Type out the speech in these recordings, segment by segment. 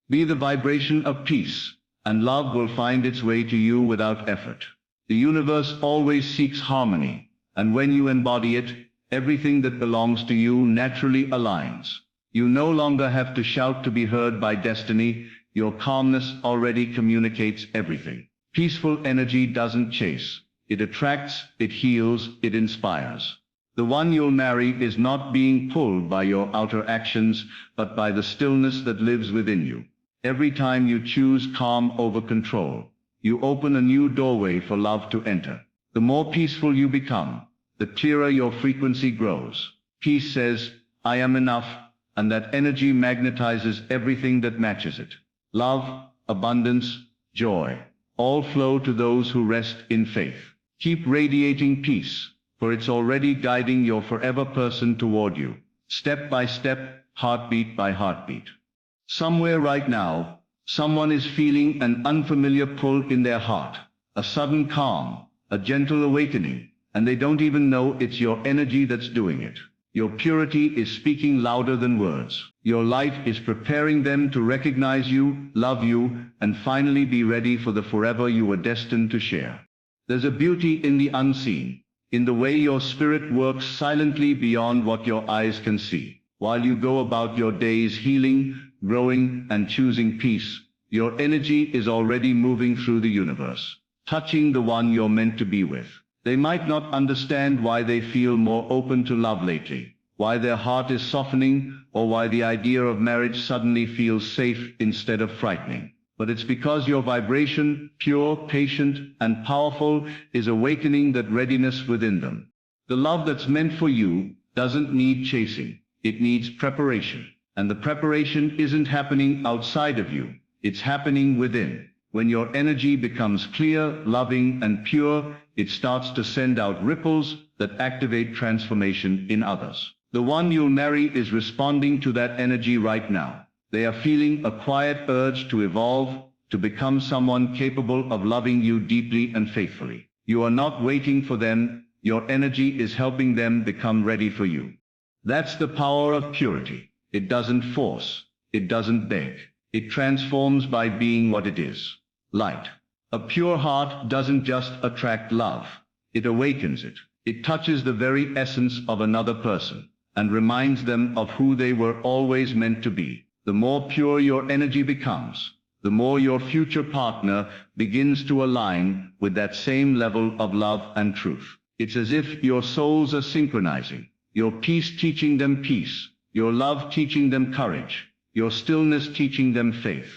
Be the vibration of peace, and love will find its way to you without effort. The universe always seeks harmony, and when you embody it, everything that belongs to you naturally aligns. You no longer have to shout to be heard by destiny. Your calmness already communicates everything. Peaceful energy doesn't chase. It attracts, it heals, it inspires. The one you'll marry is not being pulled by your outer actions, but by the stillness that lives within you. Every time you choose calm over control, you open a new doorway for love to enter. The more peaceful you become, the clearer your frequency grows. Peace says, I am enough, and that energy magnetizes everything that matches it. Love, abundance, joy, all flow to those who rest in faith. Keep radiating peace, for it's already guiding your forever person toward you, step by step, heartbeat by heartbeat. Somewhere right now, someone is feeling an unfamiliar pull in their heart, a sudden calm, a gentle awakening, and they don't even know it's your energy that's doing it. Your purity is speaking louder than words. Your light is preparing them to recognize you, love you, and finally be ready for the forever you were destined to share. There's a beauty in the unseen, in the way your spirit works silently beyond what your eyes can see. While you go about your days healing, growing, and choosing peace, your energy is already moving through the universe, touching the one you're meant to be with. They might not understand why they feel more open to love lately, why their heart is softening, or why the idea of marriage suddenly feels safe instead of frightening. But it's because your vibration, pure, patient, and powerful, is awakening that readiness within them. The love that's meant for you doesn't need chasing. It needs preparation. And the preparation isn't happening outside of you. It's happening within. When your energy becomes clear, loving, and pure, it starts to send out ripples that activate transformation in others. The one you'll marry is responding to that energy right now. They are feeling a quiet urge to evolve, to become someone capable of loving you deeply and faithfully. You are not waiting for them. Your energy is helping them become ready for you. That's the power of purity. It doesn't force. It doesn't beg. It transforms by being what it is. Light. A pure heart doesn't just attract love. It awakens it. It touches the very essence of another person and reminds them of who they were always meant to be. The more pure your energy becomes, the more your future partner begins to align with that same level of love and truth. It's as if your souls are synchronizing. Your peace teaching them peace. Your love teaching them courage. Your stillness teaching them faith.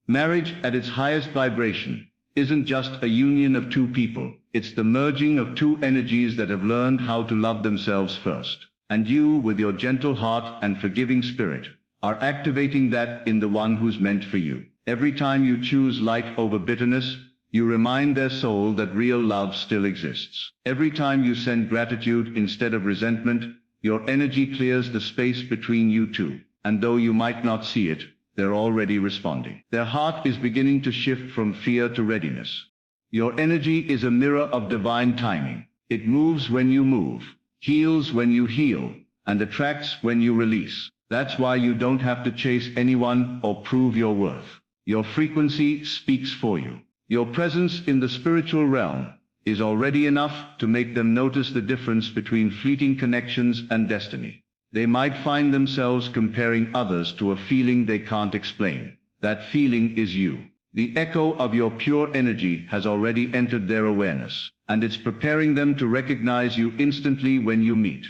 Marriage at its highest vibration isn't just a union of two people. It's the merging of two energies that have learned how to love themselves first. And you, with your gentle heart and forgiving spirit, are activating that in the one who's meant for you. Every time you choose light over bitterness, you remind their soul that real love still exists. Every time you send gratitude instead of resentment, your energy clears the space between you two. And though you might not see it, they're already responding. Their heart is beginning to shift from fear to readiness. Your energy is a mirror of divine timing. It moves when you move, heals when you heal, and attracts when you release. That's why you don't have to chase anyone or prove your worth. Your frequency speaks for you. Your presence in the spiritual realm is already enough to make them notice the difference between fleeting connections and destiny. They might find themselves comparing others to a feeling they can't explain. That feeling is you. The echo of your pure energy has already entered their awareness, and it's preparing them to recognize you instantly when you meet.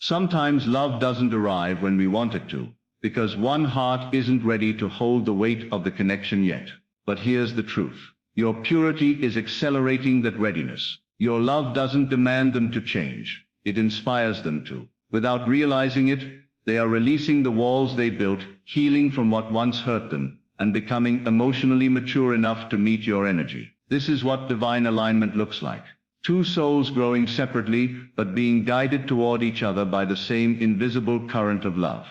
Sometimes love doesn't arrive when we want it to, because one heart isn't ready to hold the weight of the connection yet. But here's the truth. Your purity is accelerating that readiness. Your love doesn't demand them to change. It inspires them to. Without realizing it, they are releasing the walls they built, healing from what once hurt them, and becoming emotionally mature enough to meet your energy. This is what divine alignment looks like. Two souls growing separately, but being guided toward each other by the same invisible current of love.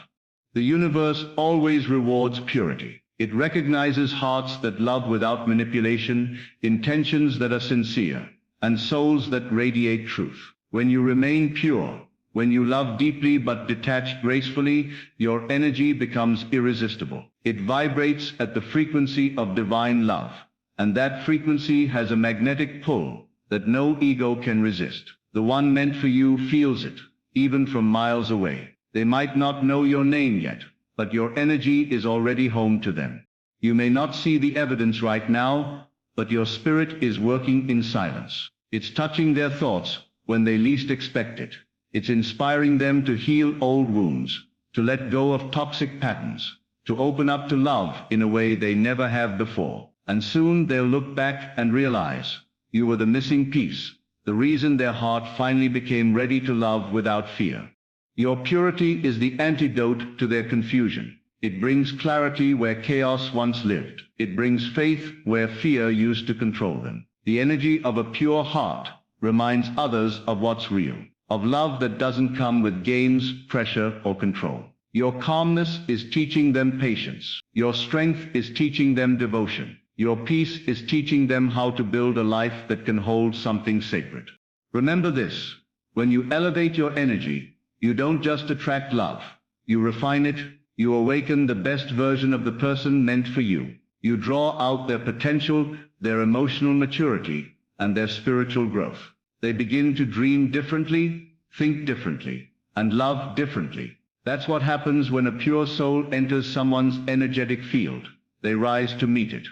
The universe always rewards purity. It recognizes hearts that love without manipulation, intentions that are sincere, and souls that radiate truth. When you remain pure, When you love deeply but detach gracefully, your energy becomes irresistible. It vibrates at the frequency of divine love, and that frequency has a magnetic pull that no ego can resist. The one meant for you feels it, even from miles away. They might not know your name yet, but your energy is already home to them. You may not see the evidence right now, but your spirit is working in silence. It's touching their thoughts when they least expect it. It's inspiring them to heal old wounds, to let go of toxic patterns, to open up to love in a way they never have before. And soon they'll look back and realize you were the missing piece, the reason their heart finally became ready to love without fear. Your purity is the antidote to their confusion. It brings clarity where chaos once lived. It brings faith where fear used to control them. The energy of a pure heart reminds others of what's real, of love that doesn't come with games, pressure, or control. Your calmness is teaching them patience. Your strength is teaching them devotion. Your peace is teaching them how to build a life that can hold something sacred. Remember this: when you elevate your energy, you don't just attract love, you refine it. You awaken the best version of the person meant for you. You draw out their potential, their emotional maturity, and their spiritual growth. They begin to dream differently, think differently, and love differently. That's what happens when a pure soul enters someone's energetic field. They rise to meet it.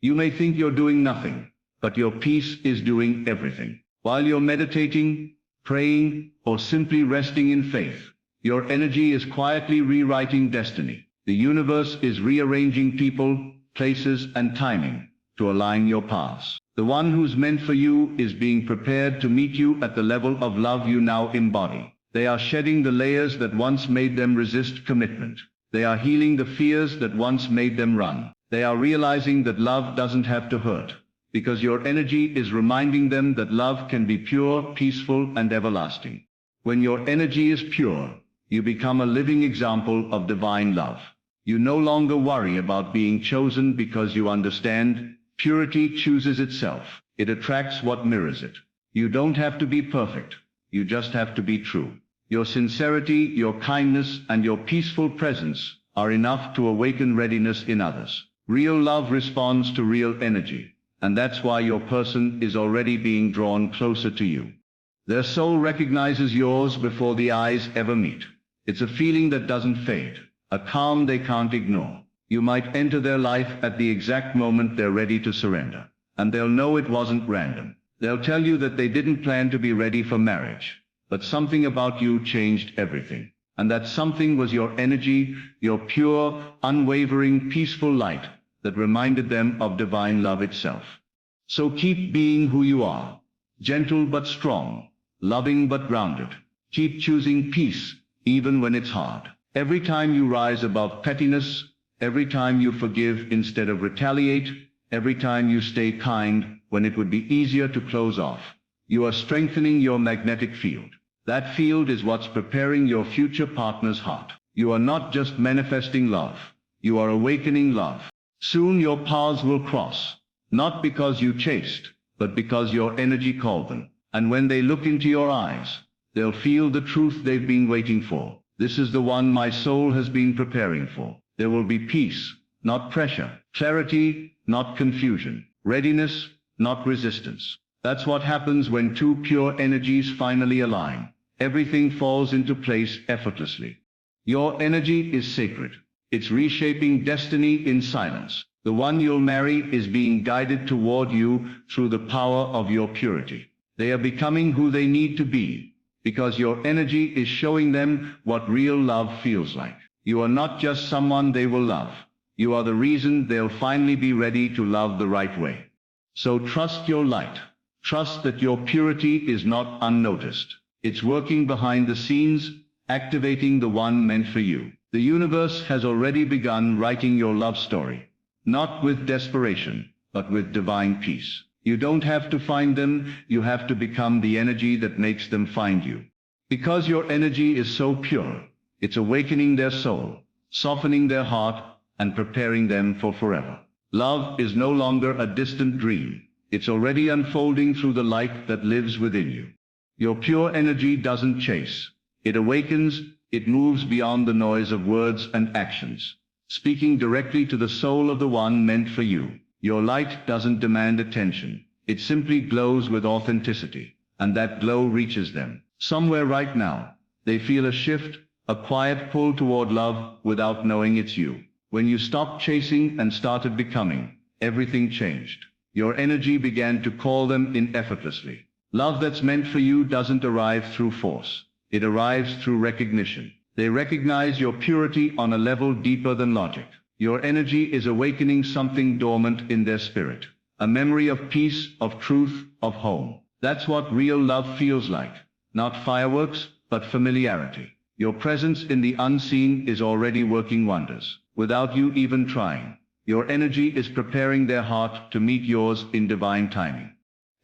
You may think you're doing nothing, but your peace is doing everything. While you're meditating, praying, or simply resting in faith, your energy is quietly rewriting destiny. The universe is rearranging people, places, and timing to align your paths. The one who's meant for you is being prepared to meet you at the level of love you now embody. They are shedding the layers that once made them resist commitment. They are healing the fears that once made them run. They are realizing that love doesn't have to hurt, because your energy is reminding them that love can be pure, peaceful, and everlasting. When your energy is pure, you become a living example of divine love. You no longer worry about being chosen because you understand purity chooses itself. It attracts what mirrors it. You don't have to be perfect. You just have to be true. Your sincerity, your kindness, and your peaceful presence are enough to awaken readiness in others. Real love responds to real energy, and that's why your person is already being drawn closer to you. Their soul recognizes yours before the eyes ever meet. It's a feeling that doesn't fade, a calm they can't ignore. You might enter their life at the exact moment they're ready to surrender, and they'll know it wasn't random. They'll tell you that they didn't plan to be ready for marriage, but something about you changed everything. And that something was your energy, your pure, unwavering, peaceful light that reminded them of divine love itself. So keep being who you are, gentle but strong, loving but grounded. Keep choosing peace, even when it's hard. Every time you rise above pettiness, every time you forgive instead of retaliate, every time you stay kind when it would be easier to close off, you are strengthening your magnetic field. That field is what's preparing your future partner's heart. You are not just manifesting love, you are awakening love. Soon your paths will cross, not because you chased, but because your energy called them. And when they look into your eyes, they'll feel the truth they've been waiting for. This is the one my soul has been preparing for. There will be peace, not pressure. Clarity, not confusion. Readiness, not resistance. That's what happens when two pure energies finally align. Everything falls into place effortlessly. Your energy is sacred. It's reshaping destiny in silence. The one you'll marry is being guided toward you through the power of your purity. They are becoming who they need to be, because your energy is showing them what real love feels like. You are not just someone they will love. You are the reason they'll finally be ready to love the right way. So trust your light. Trust that your purity is not unnoticed. It's working behind the scenes, activating the one meant for you. The universe has already begun writing your love story, not with desperation, but with divine peace. You don't have to find them, you have to become the energy that makes them find you. Because your energy is so pure, it's awakening their soul, softening their heart, and preparing them for forever. Love is no longer a distant dream. It's already unfolding through the light that lives within you. Your pure energy doesn't chase. It awakens, it moves beyond the noise of words and actions, speaking directly to the soul of the one meant for you. Your light doesn't demand attention. It simply glows with authenticity, and that glow reaches them. Somewhere right now, they feel a shift, a quiet pull toward love without knowing it's you. When you stopped chasing and started becoming, everything changed. Your energy began to call them in effortlessly. Love that's meant for you doesn't arrive through force. It arrives through recognition. They recognize your purity on a level deeper than logic. Your energy is awakening something dormant in their spirit. A memory of peace, of truth, of home. That's what real love feels like. Not fireworks, but familiarity. Your presence in the unseen is already working wonders, without you even trying. Your energy is preparing their heart to meet yours in divine timing.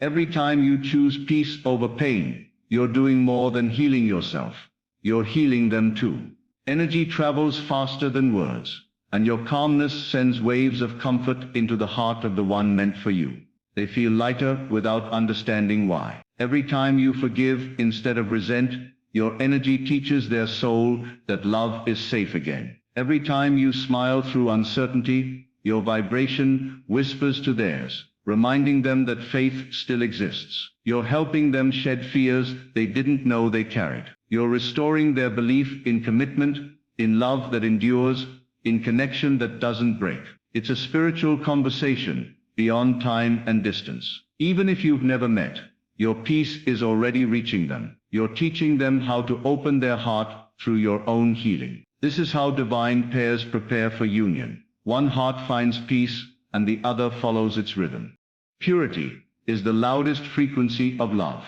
Every time you choose peace over pain, you're doing more than healing yourself. You're healing them too. Energy travels faster than words, and your calmness sends waves of comfort into the heart of the one meant for you. They feel lighter without understanding why. Every time you forgive instead of resent, your energy teaches their soul that love is safe again. Every time you smile through uncertainty, your vibration whispers to theirs, reminding them that faith still exists. You're helping them shed fears they didn't know they carried. You're restoring their belief in commitment, in love that endures, in connection that doesn't break. It's a spiritual conversation beyond time and distance. Even if you've never met, your peace is already reaching them. You're teaching them how to open their heart through your own healing. This is how divine pairs prepare for union. One heart finds peace, and the other follows its rhythm. Purity is the loudest frequency of love.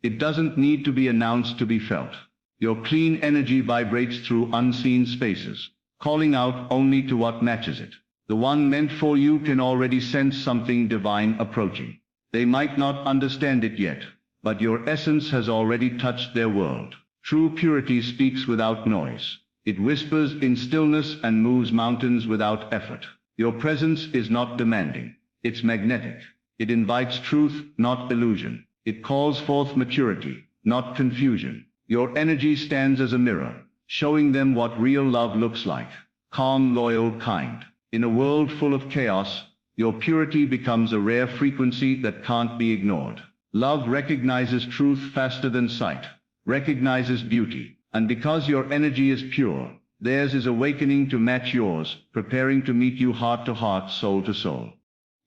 It doesn't need to be announced to be felt. Your clean energy vibrates through unseen spaces, calling out only to what matches it. The one meant for you can already sense something divine approaching. They might not understand it yet, but your essence has already touched their world. True purity speaks without noise. It whispers in stillness and moves mountains without effort. Your presence is not demanding. It's magnetic. It invites truth, not illusion. It calls forth maturity, not confusion. Your energy stands as a mirror, showing them what real love looks like. Calm, loyal, kind. In a world full of chaos, your purity becomes a rare frequency that can't be ignored. Love recognizes truth faster than sight, recognizes beauty. And because your energy is pure, theirs is awakening to match yours, preparing to meet you heart to heart, soul to soul.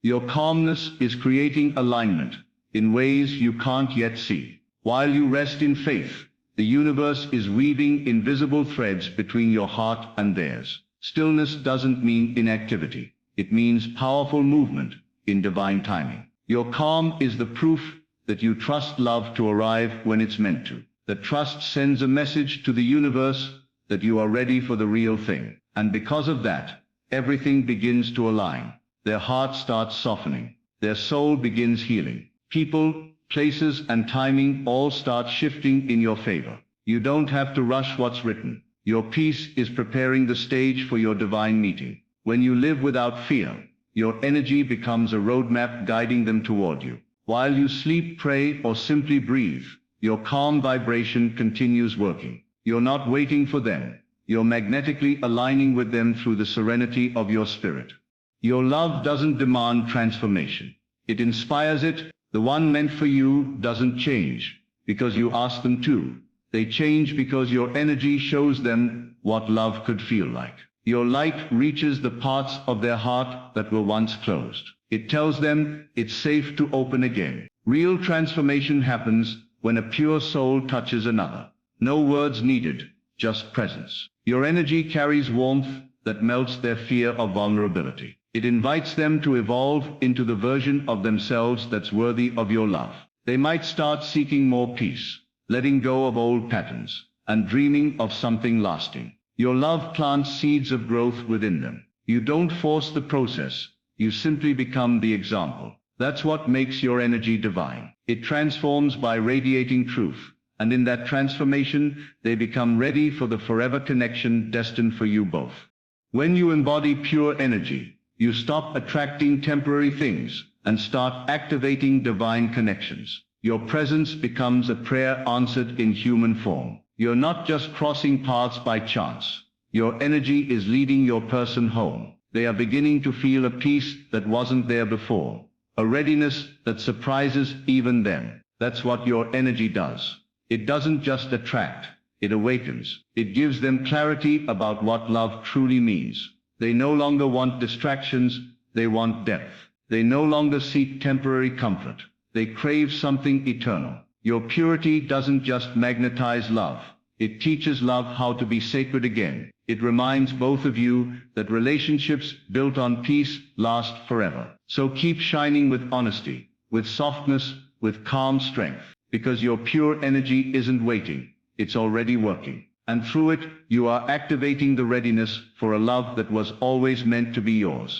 Your calmness is creating alignment in ways you can't yet see. While you rest in faith, the universe is weaving invisible threads between your heart and theirs. Stillness doesn't mean inactivity. It means powerful movement in divine timing. Your calm is the proof that you trust love to arrive when it's meant to. That trust sends a message to the universe that you are ready for the real thing. And because of that, everything begins to align. Their heart starts softening. Their soul begins healing. People, places, and timing all start shifting in your favor. You don't have to rush what's written. Your peace is preparing the stage for your divine meeting. When you live without fear, your energy becomes a roadmap guiding them toward you. While you sleep, pray, or simply breathe, your calm vibration continues working. You're not waiting for them. You're magnetically aligning with them through the serenity of your spirit. Your love doesn't demand transformation. It inspires it. The one meant for you doesn't change because you ask them to. They change because your energy shows them what love could feel like. Your light reaches the parts of their heart that were once closed. It tells them it's safe to open again. Real transformation happens when a pure soul touches another. No words needed, just presence. Your energy carries warmth that melts their fear of vulnerability. It invites them to evolve into the version of themselves that's worthy of your love. They might start seeking more peace, letting go of old patterns, and dreaming of something lasting. Your love plants seeds of growth within them. You don't force the process, you simply become the example. That's what makes your energy divine. It transforms by radiating truth, and in that transformation, they become ready for the forever connection destined for you both. When you embody pure energy, you stop attracting temporary things and start activating divine connections. Your presence becomes a prayer answered in human form. You're not just crossing paths by chance. Your energy is leading your person home. They are beginning to feel a peace that wasn't there before. A readiness that surprises even them. That's what your energy does. It doesn't just attract, it awakens. It gives them clarity about what love truly means. They no longer want distractions, they want depth. They no longer seek temporary comfort. They crave something eternal. Your purity doesn't just magnetize love. It teaches love how to be sacred again. It reminds both of you that relationships built on peace last forever. So keep shining with honesty, with softness, with calm strength, because your pure energy isn't waiting, it's already working. And through it, you are activating the readiness for a love that was always meant to be yours.